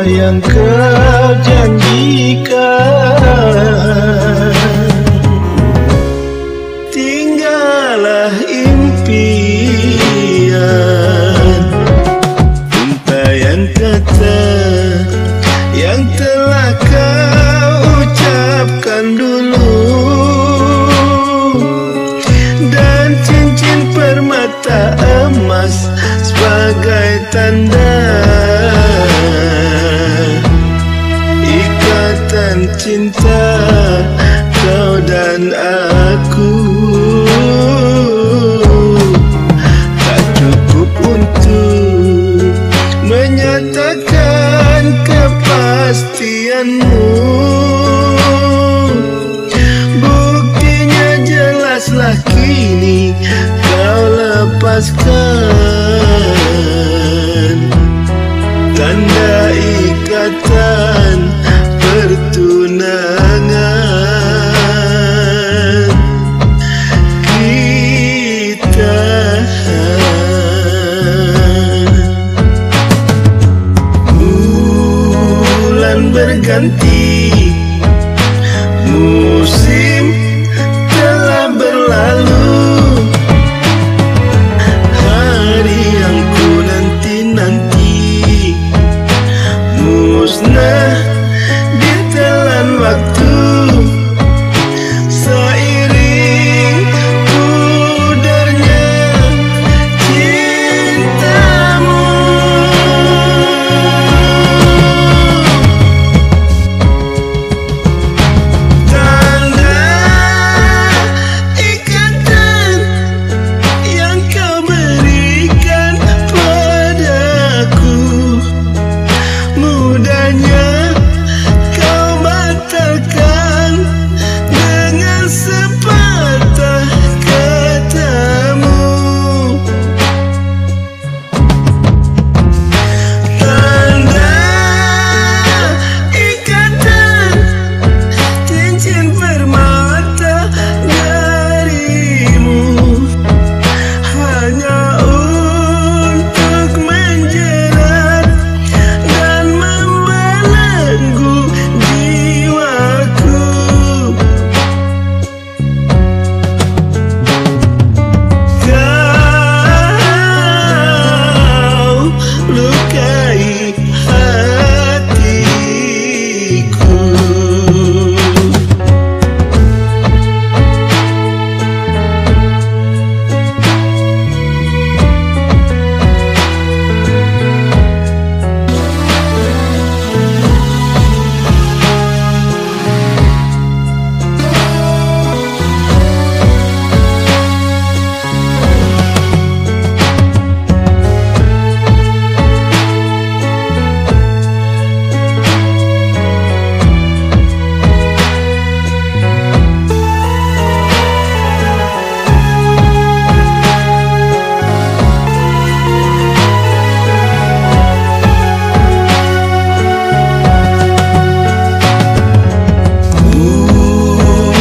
yang kau janjikan. Tinggallah impian, untayan kata yang telah kau ucapkan dulu, dan cincin permata emas sebagai tanda ikatan cinta kau dan aku. Tak cukup untuk menyatakan kepastianmu, buktinya jelaslah kini kau lepaskan tanda ikatan pertunangan kita. Bulan berganti, musim telah berlalu, hari yang ku nanti-nanti musnah ditelan waktu. Seiring pudarnya cintamu, tanda ikatan yang kau berikan padaku, mudahnya kau batalkan dengan sepatah katamu. Tanda ikatan cincin permata darimu hanya untuk menjerat dan membelenggu jiwaku. Kau lukai hatiku.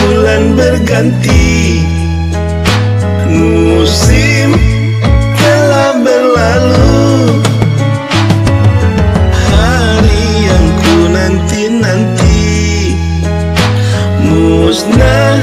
Bulan berganti, musim telah berlalu, hari yang ku nanti-nanti musnah